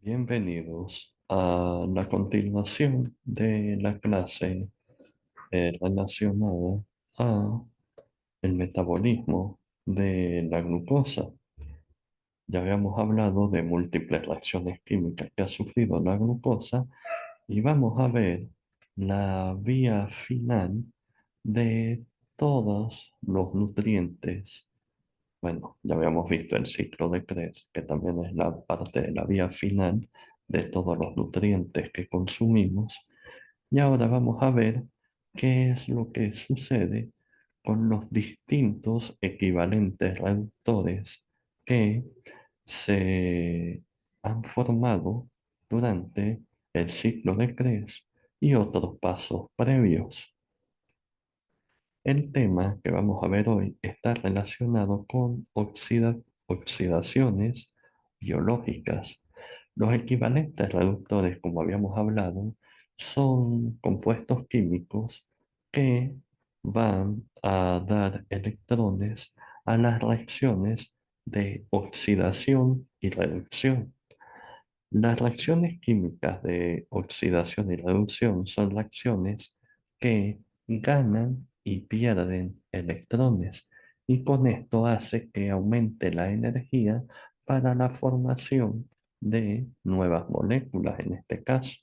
Bienvenidos a la continuación de la clase relacionada a el metabolismo de la glucosa. Ya habíamos hablado de múltiples reacciones químicas que ha sufrido la glucosa y vamos a ver la vía final de todos los nutrientes. Bueno, ya habíamos visto el ciclo de Krebs, que también es la parte de la vía final de todos los nutrientes que consumimos. Y ahora vamos a ver qué es lo que sucede con los distintos equivalentes reductores que se han formado durante el ciclo de Krebs y otros pasos previos. El tema que vamos a ver hoy está relacionado con oxidaciones biológicas. Los equivalentes reductores, como habíamos hablado, son compuestos químicos que van a dar electrones a las reacciones de oxidación y reducción. Las reacciones químicas de oxidación y reducción son reacciones que ganan y pierden electrones y con esto hace que aumente la energía para la formación de nuevas moléculas en este caso.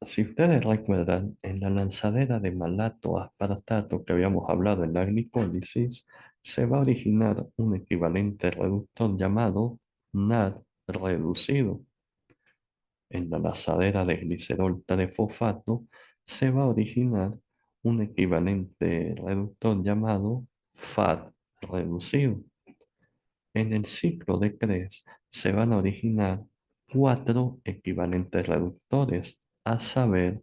Si ustedes recuerdan, en la lanzadera de malato aspartato que habíamos hablado en la glicólisis, se va a originar un equivalente reductor llamado NAD reducido. En la lanzadera de glicerol 3-fosfato se va a originar un equivalente reductor llamado FAD reducido. En el ciclo de Krebs se van a originar cuatro equivalentes reductores, a saber,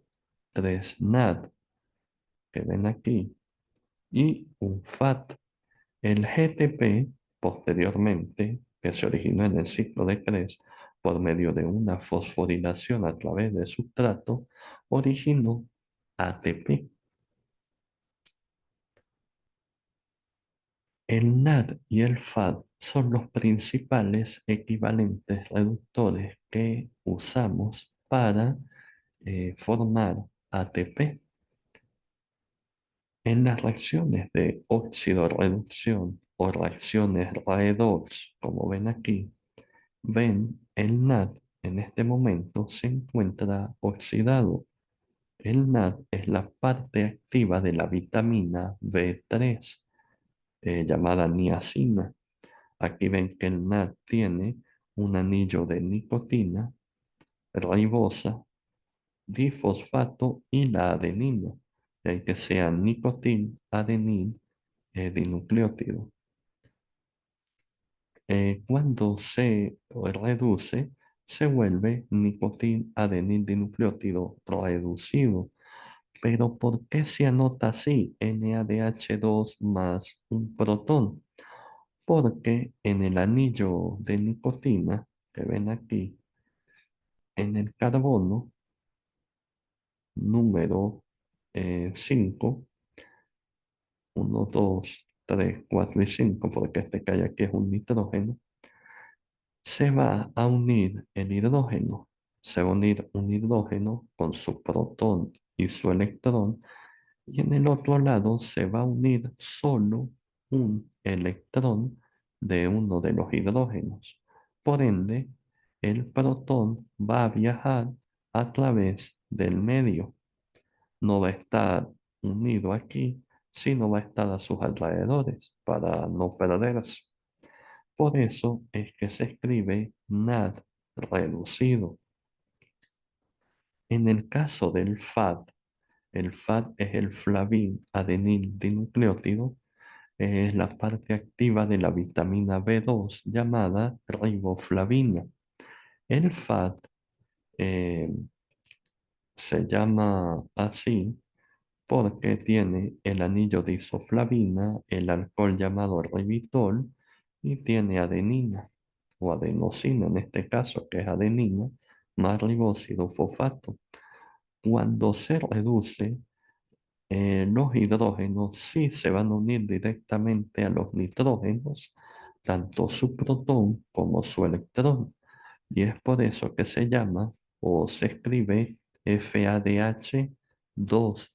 3 NAD que ven aquí y un FAT. El GTP, posteriormente, que se originó en el ciclo de Krebs por medio de una fosforilación a través de sustrato, originó ATP. El NAD y el FAD son los principales equivalentes reductores que usamos para formar ATP. En las reacciones de óxido-reducción o reacciones redox, como ven aquí, ven el NAD en este momento se encuentra oxidado. El NAD es la parte activa de la vitamina B3, llamada niacina. Aquí ven que el NAD tiene un anillo de nicotina, ribosa, difosfato y la adenina. De ahí que sea nicotin, adenin, dinucleótido. Cuando se reduce, se vuelve nicotin, adenin, dinucleótido reducido. Pero ¿por qué se anota así? NADH2 más un protón. Porque en el anillo de nicotina que ven aquí, en el carbono número 5, 1, 2, 3, 4 y 5, porque este que hay aquí es un nitrógeno, se va a unir el hidrógeno. Se va a unir un hidrógeno con su protón y su electrón, y en el otro lado se va a unir solo un electrón de uno de los hidrógenos. Por ende, el protón va a viajar a través del medio. No va a estar unido aquí, sino va a estar a sus alrededores para no perderse. Por eso es que se escribe NAD reducido. En el caso del FAD, el FAD es el flavín adenil dinucleótido, es la parte activa de la vitamina B2 llamada riboflavina. El FAD eh, se llama así porque tiene el anillo de isoflavina, el alcohol llamado ribitol y tiene adenina o adenosina en este caso, que es adenina, más ribósido fosfato. Cuando se reduce, los hidrógenos sí se van a unir directamente a los nitrógenos, tanto su protón como su electrón. Y es por eso que se llama o se escribe FADH2.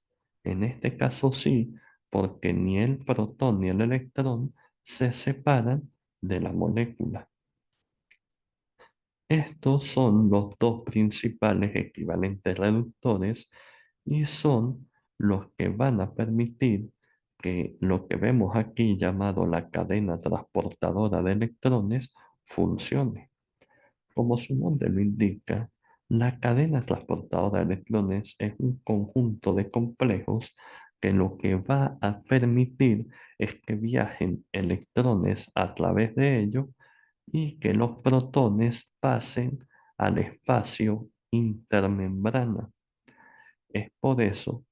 En este caso sí, porque ni el protón ni el electrón se separan de la molécula. Estos son los dos principales equivalentes reductores y son los que van a permitir que lo que vemos aquí llamado la cadena transportadora de electrones funcione. Como su nombre lo indica, la cadena transportadora de electrones es un conjunto de complejos que lo que va a permitir es que viajen electrones a través de ellos y que los protones pasen al espacio intermembrana. Es por eso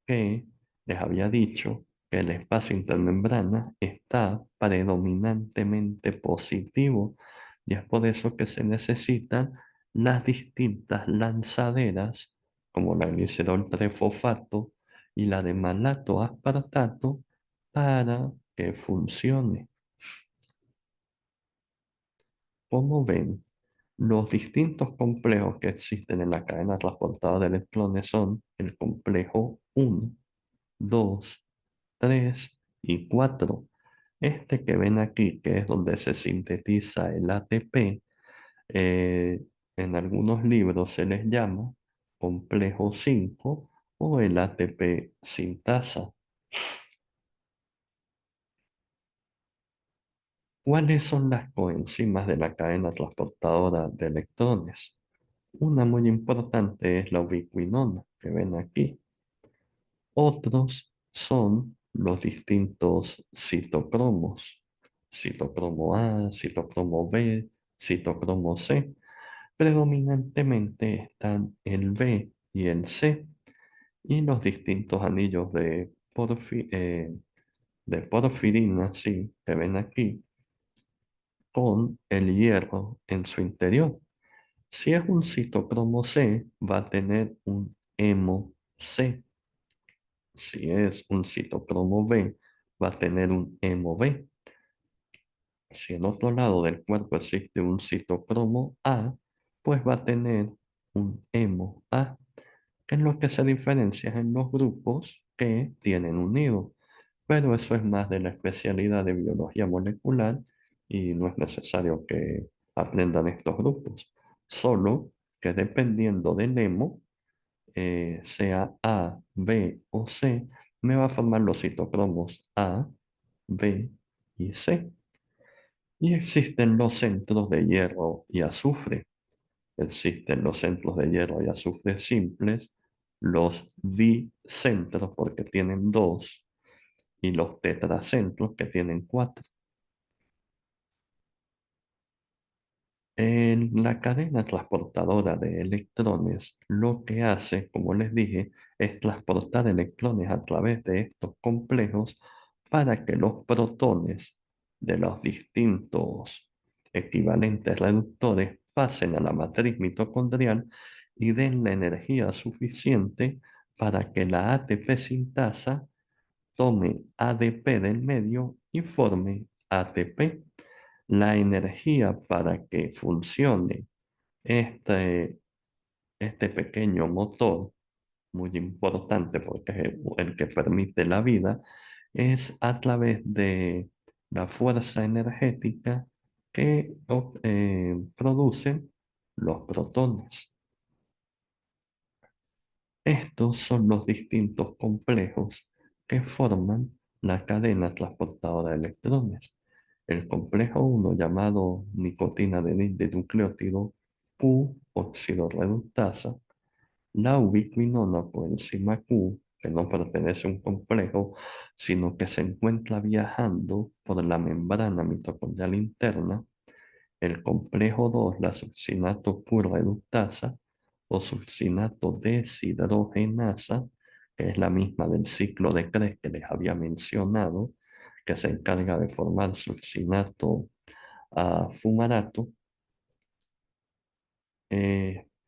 que les había dicho que el espacio intermembrana está predominantemente positivo y es por eso que se necesitan las distintas lanzaderas como la glicerol trefosfato y la de malato aspartato para que funcione. Como ven, los distintos complejos que existen en la cadena transportadora de electrones son el complejo 1, 2, 3 y 4. Este que ven aquí, que es donde se sintetiza el ATP, eh, en algunos libros se les llama complejo 5 o el ATP sintasa. ¿Cuáles son las coenzimas de la cadena transportadora de electrones? Una muy importante es la ubiquinona, que ven aquí. Otros son los distintos citocromos, citocromo A, citocromo B, citocromo C. Predominantemente están el B y el C y los distintos anillos de porfirina, sí, que ven aquí, con el hierro en su interior. Si es un citocromo C, va a tener un hemo C. Si es un citocromo B, va a tener un hemo B. Si en otro lado del cuerpo existe un citocromo A, pues va a tener un hemo A, que es lo que se diferencia en los grupos que tienen unido. Pero eso es más de la especialidad de biología molecular y no es necesario que aprendan estos grupos. Solo que dependiendo del hemo, sea A, B o C, me va a formar los citocromos A, B y C. Y existen los centros de hierro y azufre. Existen los centros de hierro y azufre simples, los dicentros porque tienen dos y los tetracentros que tienen cuatro. En la cadena transportadora de electrones, lo que hace, como les dije, es transportar electrones a través de estos complejos para que los protones de los distintos equivalentes reductores pasen a la matriz mitocondrial y den la energía suficiente para que la ATP sintasa tome ADP del medio y forme ATP. La energía para que funcione este, este pequeño motor, muy importante porque es el que permite la vida, es a través de la fuerza energética que producen los protones. Estos son los distintos complejos que forman la cadena transportadora de electrones. El complejo 1 llamado nicotina de nucleótido Q-oxidorreductasa, la ubiquinona por enzima Q, que no pertenece a un complejo, sino que se encuentra viajando por la membrana mitocondrial interna, el complejo 2, la succinato Q-reductasa o succinato deshidrogenasa, que es la misma del ciclo de Krebs que les había mencionado, que se encarga de formar succinato fumarato,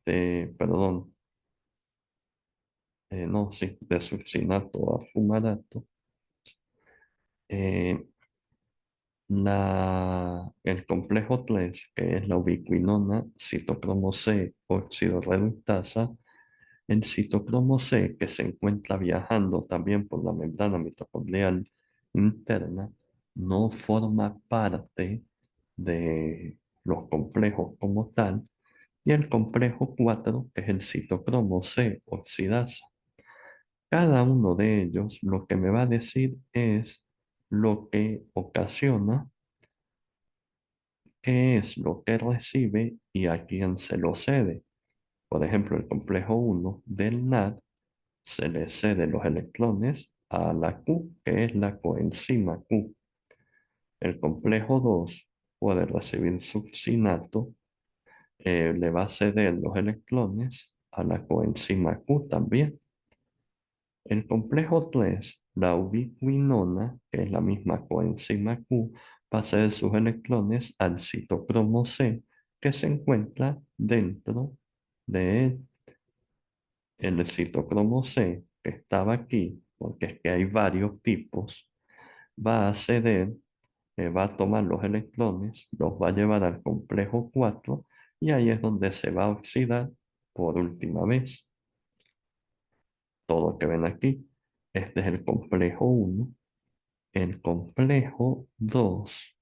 perdón, no, sí, de succinato a fumarato. La el complejo 3, que es la ubiquinona, citocromo C, óxido reductasa, el citocromo C, que se encuentra viajando también por la membrana mitocondrial interna, no forma parte de los complejos como tal, y el complejo 4, que es el citocromo C oxidasa. Cada uno de ellos lo que me va a decir es lo que ocasiona, qué es lo que recibe y a quién se lo cede. Por ejemplo, el complejo 1 del NAD se le cede los electrones a la Q, que es la coenzima Q. El complejo 2 puede recibir succinato, le va a ceder los electrones a la coenzima Q también. El complejo 3, la ubiquinona, que es la misma coenzima Q, va a ceder sus electrones al citocromo C, que se encuentra dentro de el citocromo C, que estaba aquí, porque es que hay varios tipos, va a ceder, va a tomar los electrones, los va a llevar al complejo 4 y ahí es donde se va a oxidar por última vez. Todo lo que ven aquí, este es el complejo 1, el complejo 2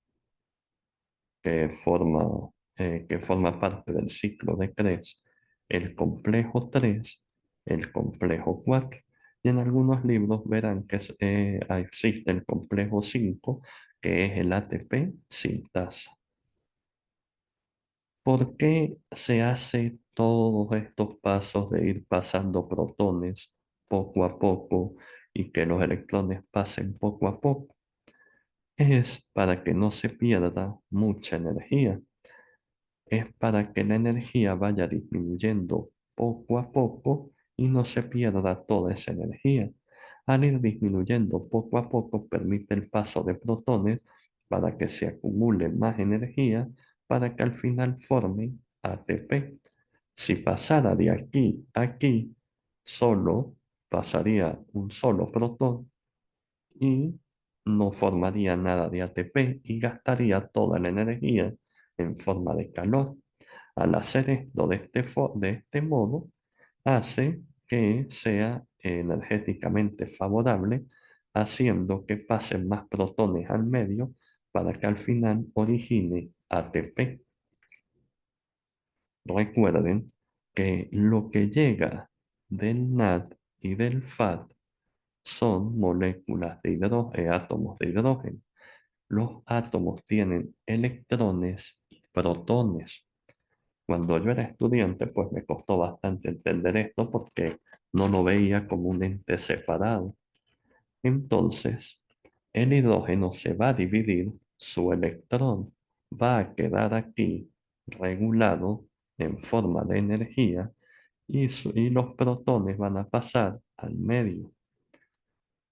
que forma parte del ciclo de Krebs, el complejo 3, el complejo 4. Y en algunos libros verán que existe el complejo 5, que es el ATP sintasa. ¿Por qué se hace todos estos pasos de ir pasando protones poco a poco y que los electrones pasen poco a poco? Es para que no se pierda mucha energía. Es para que la energía vaya disminuyendo poco a poco y no se pierda toda esa energía. Al ir disminuyendo poco a poco permite el paso de protones para que se acumule más energía para que al final formen ATP. Si pasara de aquí a aquí, solo pasaría un solo protón y no formaría nada de ATP y gastaría toda la energía en forma de calor. Al hacer esto de este modo, hace que sea energéticamente favorable, haciendo que pasen más protones al medio para que al final origine ATP. Recuerden que lo que llega del NAD y del FAD son moléculas de átomos de hidrógeno. Los átomos tienen electrones y protones. Cuando yo era estudiante, pues me costó bastante entender esto porque no lo veía como un ente separado. Entonces, el hidrógeno se va a dividir, su electrón va a quedar aquí regulado en forma de energía y los protones van a pasar al medio.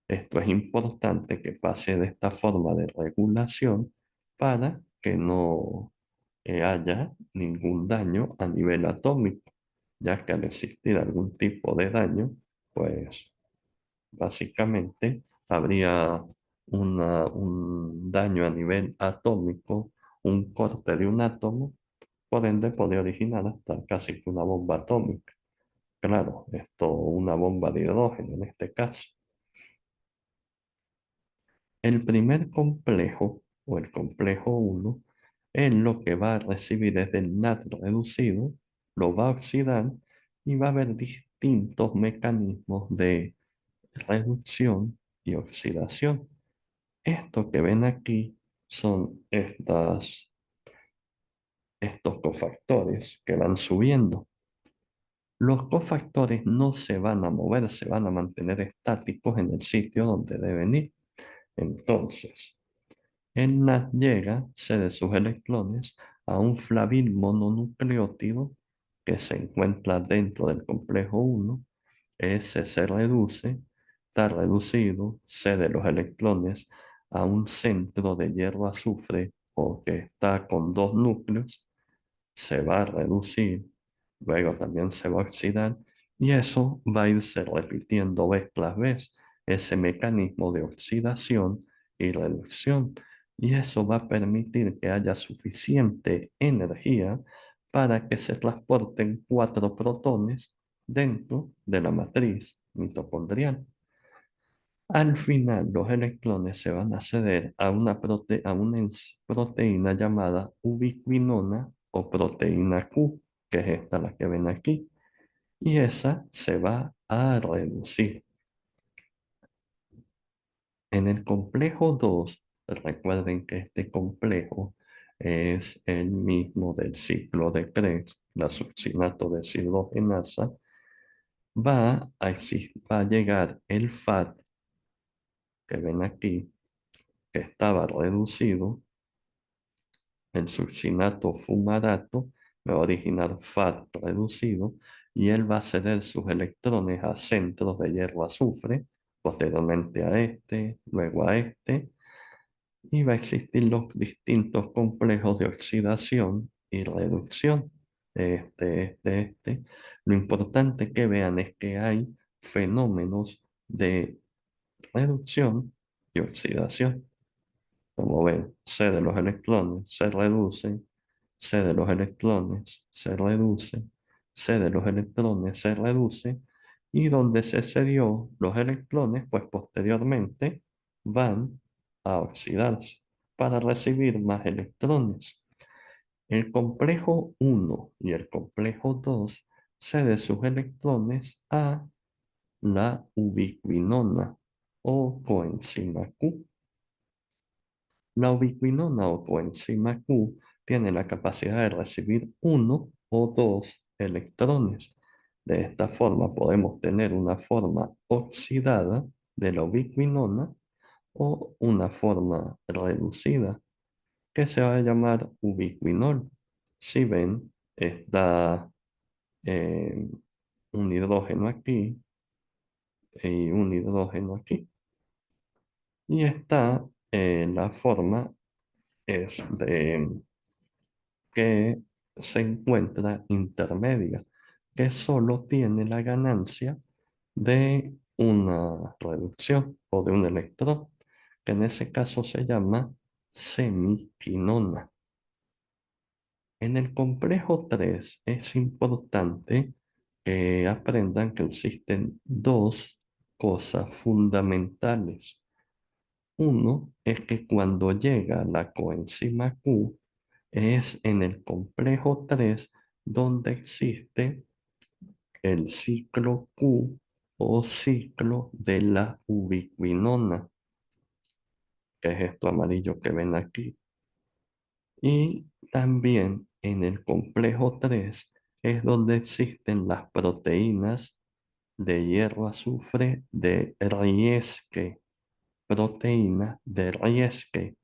Esto es importante que pase de esta forma de regulación para que no haya ningún daño a nivel atómico, ya que al existir algún tipo de daño, pues básicamente habría un daño a nivel atómico, un corte de un átomo, por ende podría originar hasta casi que una bomba atómica. Claro, esto una bomba de hidrógeno en este caso. El primer complejo, o el complejo 1, es lo que va a recibir desde el NAT reducido, lo va a oxidar y va a haber distintos mecanismos de reducción y oxidación. Esto que ven aquí son estos cofactores que van subiendo. Los cofactores no se van a mover, se van a mantener estáticos en el sitio donde deben ir. Entonces, el NAD llega, cede sus electrones a un flavil mononucleótido que se encuentra dentro del complejo 1. Ese se reduce, está reducido, cede los electrones a un centro de hierro-azufre o que está con dos núcleos, se va a reducir, luego también se va a oxidar y eso va a irse repitiendo vez tras vez, ese mecanismo de oxidación y reducción. y eso va a permitir que haya suficiente energía para que se transporten cuatro protones dentro de la matriz mitocondrial. Al final, los electrones se van a ceder a una proteína llamada ubiquinona o proteína Q, que es esta la que ven aquí, y esa se va a reducir. En el complejo 2, recuerden que este complejo es el mismo del ciclo de Krebs, la succinato deshidrogenasa, va a llegar el FAT que ven aquí, que estaba reducido, el succinato fumarato, va a originar FAT reducido, y él va a ceder sus electrones a centros de hierro azufre, posteriormente a este, luego a este, y va a existir los distintos complejos de oxidación y reducción. Este. Lo importante que vean es que hay fenómenos de reducción y oxidación. Como ven, C de los electrones se reducen, C de los electrones se reduce, C de los electrones se reduce, y donde se cedió los electrones, pues posteriormente van a oxidarse para recibir más electrones. El complejo 1 y el complejo 2 cede sus electrones a la ubiquinona o coenzima Q. La ubiquinona o coenzima Q tiene la capacidad de recibir uno o dos electrones. De esta forma podemos tener una forma oxidada de la ubiquinona o una forma reducida que se va a llamar ubiquinol. Si ven, está eh, un hidrógeno aquí y un hidrógeno aquí. Y está la forma es de que se encuentra intermedia, que solo tiene la ganancia de una reducción o de un electrón, que en ese caso se llama semiquinona. En el complejo 3 es importante que aprendan que existen dos cosas fundamentales. Uno es que cuando llega la coenzima Q, es en el complejo 3 donde existe el ciclo Q o ciclo de la ubiquinona, que es esto amarillo que ven aquí. Y también en el complejo 3 es donde existen las proteínas de hierro azufre de Rieske, proteína de Rieske,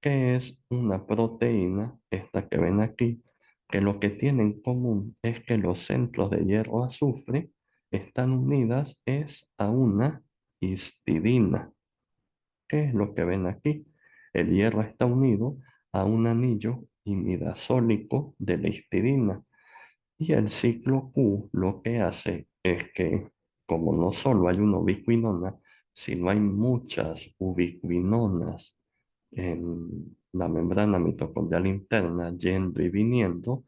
que es una proteína, esta que ven aquí, que lo que tiene en común es que los centros de hierro azufre están unidas es a una histidina. ¿Qué es lo que ven aquí? El hierro está unido a un anillo imidazólico de la histidina. Y el ciclo Q lo que hace es que, como no solo hay una ubiquinona, sino hay muchas ubiquinonas en la membrana mitocondrial interna, yendo y viniendo,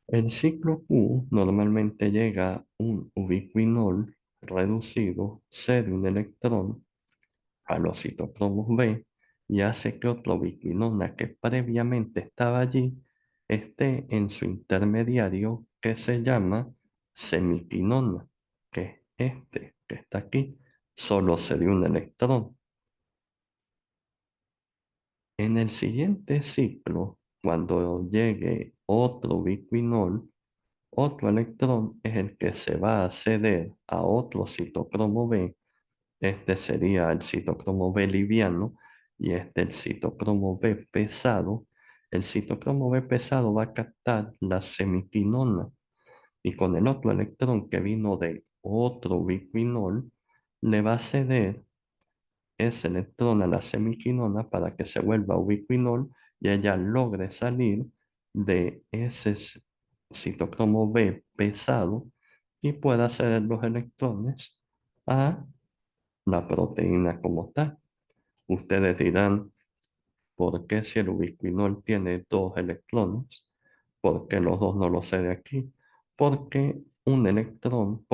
el ciclo Q normalmente llega a un ubiquinol reducido, cede un electrón a los citocromos B y hace que otra ubiquinona que previamente estaba allí esté en su intermediario que se llama semiquinona, que es este que está aquí, solo se dio un electrón. En el siguiente ciclo, cuando llegue otro ubiquinol, otro electrón es el que se va a ceder a otro citocromo B. Este sería el citocromo B liviano y este el citocromo B pesado. El citocromo B pesado va a captar la semiquinona y con el otro electrón que vino de otro ubiquinol le va a ceder ese electrón a la semiquinona para que se vuelva ubiquinol y ella logre salir de ese citocromo B pesado y pueda ceder los electrones a la proteína como tal. Ustedes dirán, ¿Por qué si el ubiquinol tiene dos electrones? ¿Por qué los dos no los cede aquí? Porque un electrón,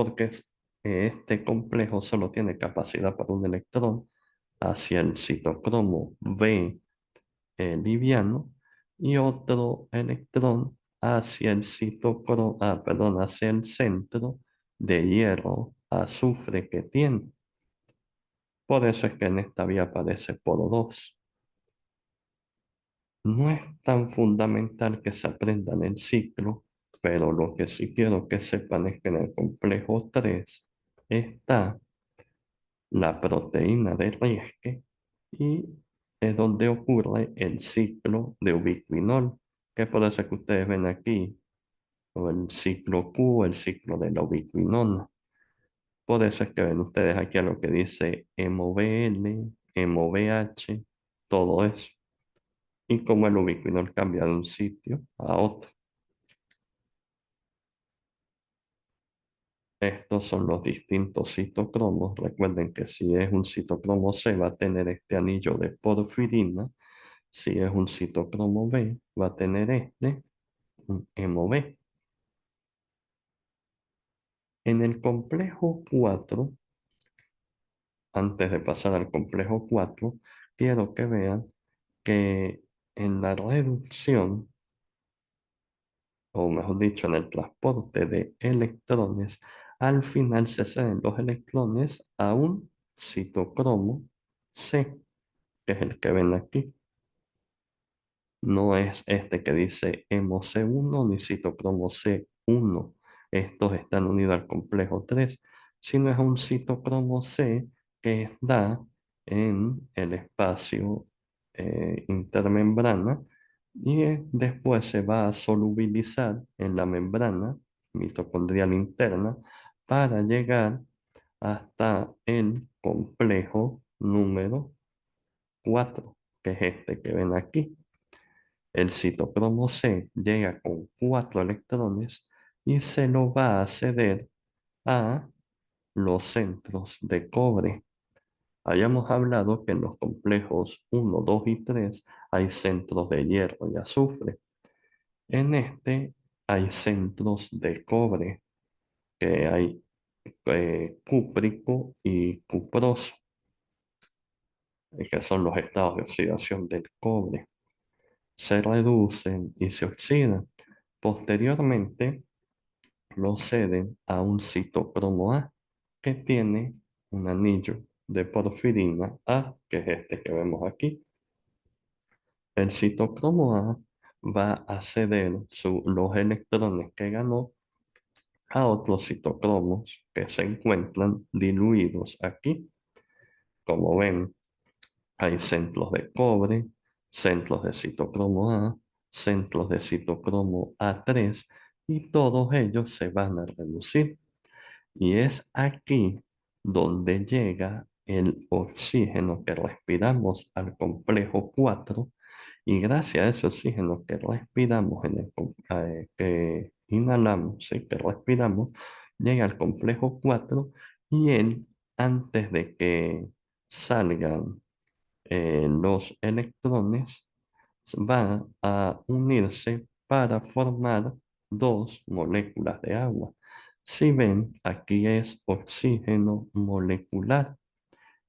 este complejo solo tiene capacidad para un electrón hacia el citocromo B liviano y otro electrón hacia el perdón, hacia el centro de hierro azufre que tiene. Por eso es que en esta vía aparece por 2. No es tan fundamental que se aprendan el ciclo, pero lo que sí quiero que sepan es que en el complejo 3 está la proteína de Riesque y es donde ocurre el ciclo de ubiquinol, que es por eso que ustedes ven aquí, o el ciclo Q, el ciclo de la ubiquinona. Por eso es que ven ustedes aquí a lo que dice MOBL, MOBH, todo eso. Y como el ubiquinol cambia de un sitio a otro. Estos son los distintos citocromos. Recuerden que si es un citocromo C va a tener este anillo de porfirina. Si es un citocromo B va a tener un MOB. En el complejo 4, antes de pasar al complejo 4, quiero que vean que en la reducción, o mejor dicho, en el transporte de electrones, al final se ceden los electrones a un citocromo C, que es el que ven aquí. No es este que dice HemoC1 ni citocromo C1. Estos están unidos al complejo 3, sino es un citocromo C que está en el espacio intermembrana y después se va a solubilizar en la membrana mitocondrial interna para llegar hasta el complejo número 4, que es este que ven aquí. El citocromo C llega con 4 electrones y se lo va a ceder a los centros de cobre. Hayamos hablado que en los complejos 1, 2 y 3 hay centros de hierro y azufre. En este hay centros de cobre, que hay cúprico y cuproso, que son los estados de oxidación del cobre. Se reducen y se oxidan. Posteriormente, lo ceden a un citocromo A que tiene un anillo de porfirina A, que es este que vemos aquí. El citocromo A va a ceder los electrones que ganó a otros citocromos que se encuentran diluidos aquí. Como ven, hay centros de cobre, centros de citocromo A, centros de citocromo A3 y todos ellos se van a reducir. Y es aquí donde llega el oxígeno que respiramos al complejo 4 y gracias a ese oxígeno que respiramos, que inhalamos, sí, que respiramos, llega al complejo 4 y él, antes de que salgan los electrones, va a unirse para formar dos moléculas de agua. Si ven, aquí es oxígeno molecular.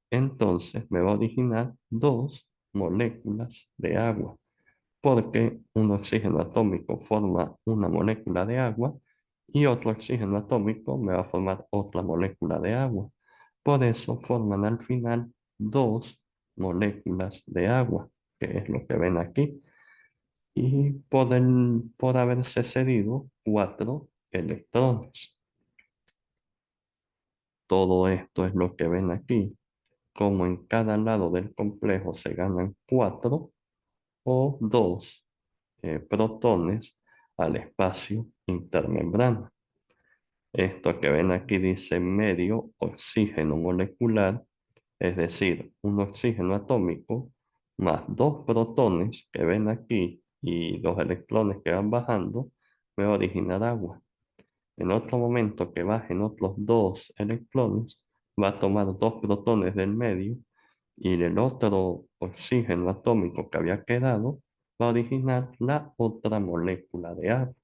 Entonces me va a originar dos moléculas de agua, porque un oxígeno atómico forma una molécula de agua y otro oxígeno atómico me va a formar otra molécula de agua. Por eso forman al final dos moléculas de agua, que es lo que ven aquí, y por haberse cedido cuatro electrones. Todo esto es lo que ven aquí, como en cada lado del complejo se ganan cuatro o dos protones al espacio intermembrana. Esto que ven aquí dice medio oxígeno molecular, es decir, un oxígeno atómico más dos protones que ven aquí y los electrones que van bajando, me va a originar agua. En otro momento que bajen otros dos electrones, va a tomar dos protones del medio y el otro oxígeno atómico que había quedado va a originar la otra molécula de agua,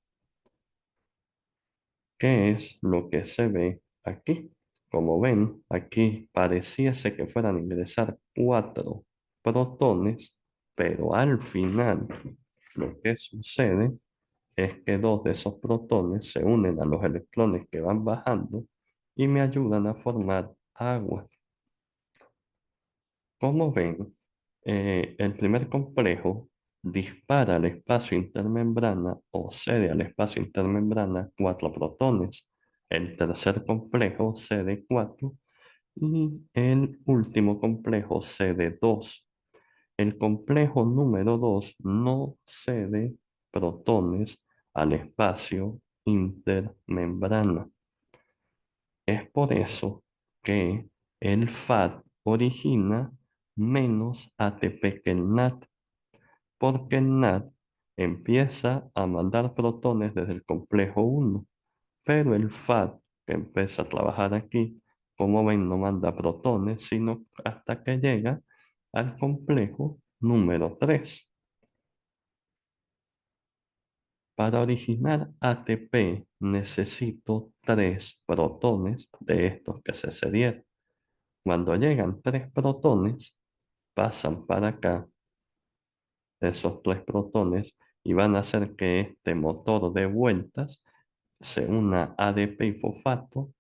que es lo que se ve aquí. Como ven, aquí pareciese que fueran a ingresar cuatro protones, pero al final lo que sucede es que dos de esos protones se unen a los electrones que van bajando y me ayudan a formar agua. Como ven, el primer complejo dispara al espacio intermembrana o cede al espacio intermembrana cuatro protones. El tercer complejo cede cuatro y el último complejo cede dos. El complejo número 2 no cede protones al espacio intermembrana. Es por eso que el FAD origina menos ATP que el NAT, porque el NAT empieza a mandar protones desde el complejo 1, pero el FAD que empieza a trabajar aquí, como ven, no manda protones, sino hasta que llega al complejo número 3. Para originar ATP necesito tres protones de estos que se cedieron. Cuando llegan tres protones, pasan para acá esos tres protones y van a hacer que este motor de vueltas se una ADP y fosfato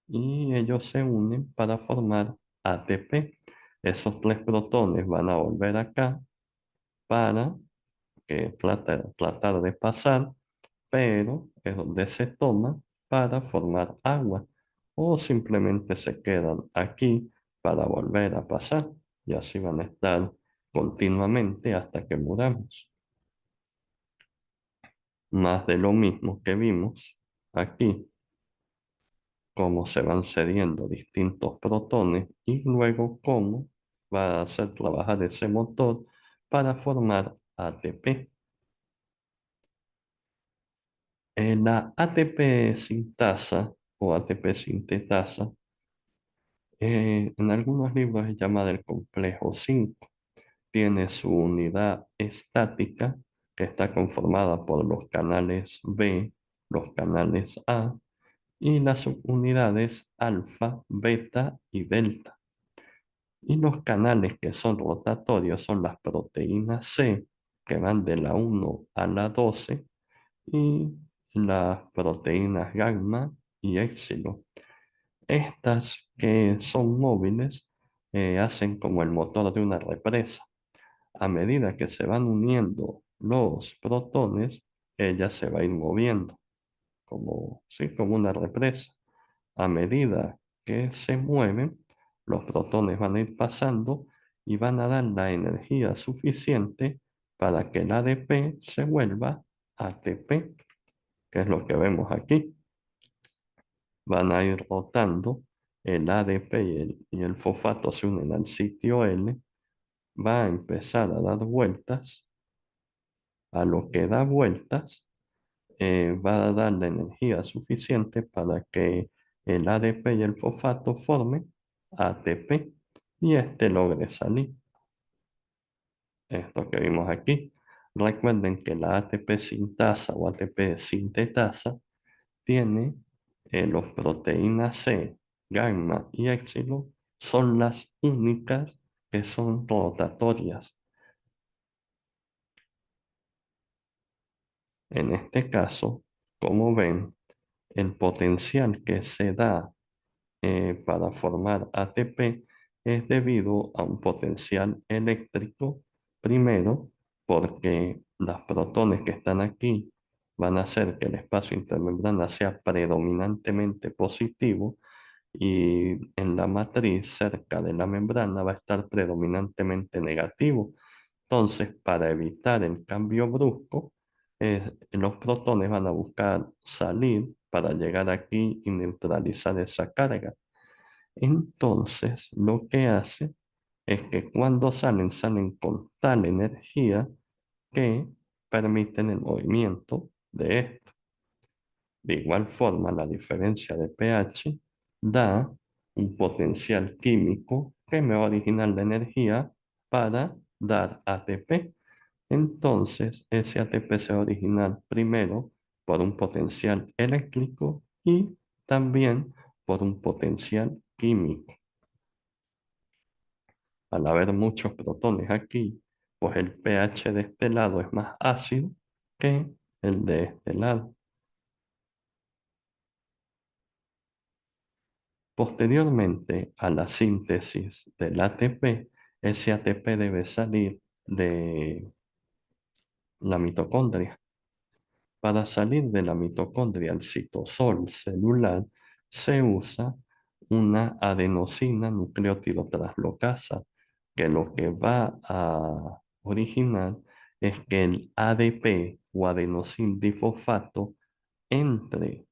y ellos se unen para formar ATP. Esos tres protones van a volver acá para que tratar de pasar, pero es donde se toma para formar agua o simplemente se quedan aquí para volver a pasar y así van a estar continuamente hasta que muramos. Más de lo mismo que vimos aquí, cómo se van cediendo distintos protones y luego cómo va a hacer trabajar ese motor para formar ATP. La ATP sintasa o ATP sintetasa, en algunos libros es llamada el complejo 5. Tiene su unidad estática que está conformada por los canales B, los canales A y las subunidades alfa, beta y delta. Y los canales que son rotatorios son las proteínas C, que van de la 1 a la 12, y las proteínas gamma y épsilon. Estas que son móviles hacen como el motor de una represa. A medida que se van uniendo los protones, ella se va a ir moviendo, como, sí, como una represa. A medida que se mueven, los protones van a ir pasando y van a dar la energía suficiente para que el ADP se vuelva ATP, que es lo que vemos aquí. Van a ir rotando, el ADP y el fosfato se unen al sitio L, va a empezar a dar vueltas, a lo que da vueltas, va a dar la energía suficiente para que el ADP y el fosfato formen ATP y este logre salir. Esto que vimos aquí. Recuerden que la ATP sintasa o ATP sintetasa tiene los proteínas C, gamma y épsilon son las únicas que son rotatorias. En este caso, como ven, el potencial que se da para formar ATP es debido a un potencial eléctrico, primero, porque los protones que están aquí van a hacer que el espacio intermembrana sea predominantemente positivo y en la matriz cerca de la membrana va a estar predominantemente negativo. Entonces, para evitar el cambio brusco, los protones van a buscar salir para llegar aquí y neutralizar esa carga. Entonces, lo que hace es que cuando salen, salen con tal energía que permiten el movimiento de esto. De igual forma, la diferencia de pH da un potencial químico que me va a originar la energía para dar ATP. Entonces, ese ATP se va a originar primero por un potencial eléctrico y también por un potencial químico. Al haber muchos protones aquí, pues el pH de este lado es más ácido que el de este lado. Posteriormente a la síntesis del ATP, ese ATP debe salir de la mitocondria. Para salir de la mitocondria al citosol celular se usa una adenosina nucleótido translocasa, que lo que va a originar es que el ADP o adenosin difosfato entre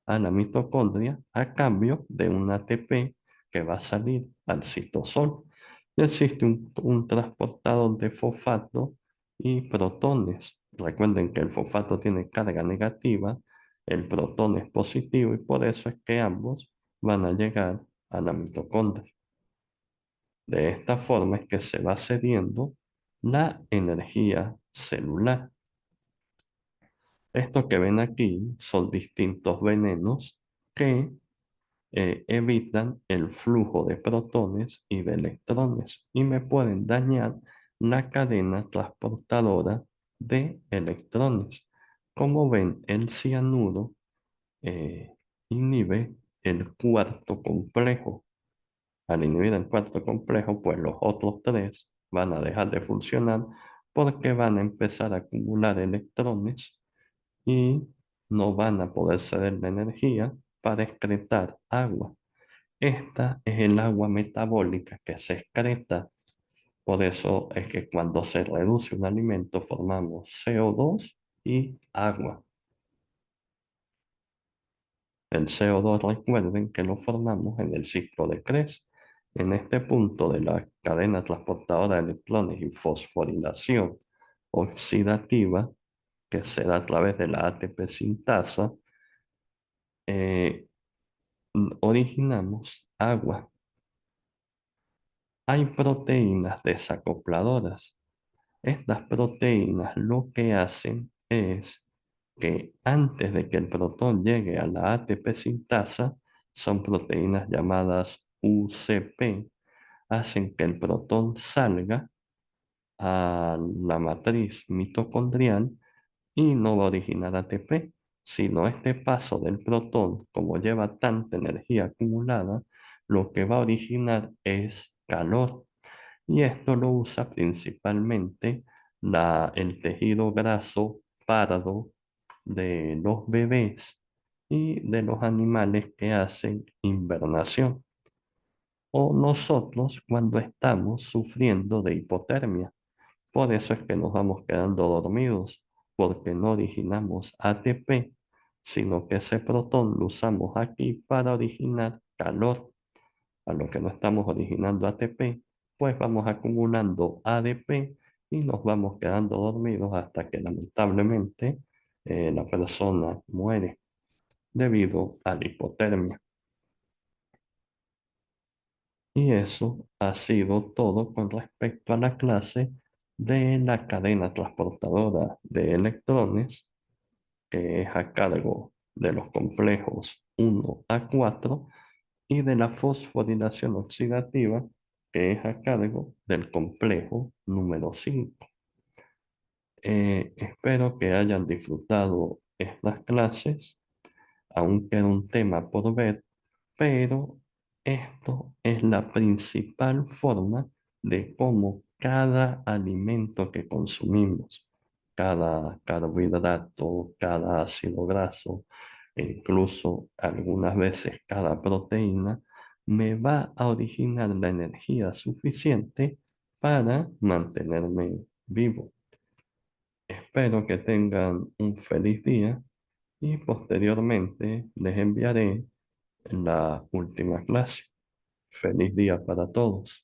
a la mitocondria a cambio de un ATP que va a salir al citosol. Y existe un transportador de fosfato y protones. Recuerden que el fosfato tiene carga negativa, el protón es positivo y por eso es que ambos van a llegar a la mitocondria. De esta forma es que se va cediendo la energía celular. Esto que ven aquí son distintos venenos que evitan el flujo de protones y de electrones y me pueden dañar la cadena transportadora de electrones. Como ven, el cianuro inhibe el cuarto complejo. Al inhibir el cuarto complejo, pues los otros tres van a dejar de funcionar porque van a empezar a acumular electrones y no van a poder ceder la energía para excretar agua. Esta es el agua metabólica que se excreta. Por eso es que cuando se reduce un alimento formamos CO2 y agua. El CO2 recuerden que lo formamos en el ciclo de Krebs. En este punto de la cadena transportadora de electrones y fosforilación oxidativa que se da a través de la ATP sintasa, eh, originamos agua. Hay proteínas desacopladoras. Estas proteínas lo que hacen es que antes de que el protón llegue a la ATP sintasa, son proteínas llamadas UCP, hacen que el protón salga a la matriz mitocondrial y no va a originar ATP, sino este paso del protón, como lleva tanta energía acumulada, lo que va a originar es calor. Y esto lo usa principalmente el tejido graso pardo de los bebés y de los animales que hacen invernación. O nosotros cuando estamos sufriendo de hipotermia. Por eso es que nos vamos quedando dormidos, porque no originamos ATP, sino que ese protón lo usamos aquí para originar calor. A lo que no estamos originando ATP, pues vamos acumulando ADP y nos vamos quedando dormidos hasta que lamentablemente la persona muere debido a la hipotermia. Y eso ha sido todo con respecto a la clase de la cadena transportadora de electrones, que es a cargo de los complejos 1 a 4 y de la fosforilación oxidativa, que es a cargo del complejo número 5. Espero que hayan disfrutado estas clases. Aún queda un tema por ver, pero esto es la principal forma de cómo cada alimento que consumimos, cada carbohidrato, cada ácido graso, e incluso algunas veces cada proteína, me va a originar la energía suficiente para mantenerme vivo. Espero que tengan un feliz día y posteriormente les enviaré la última clase. Feliz día para todos.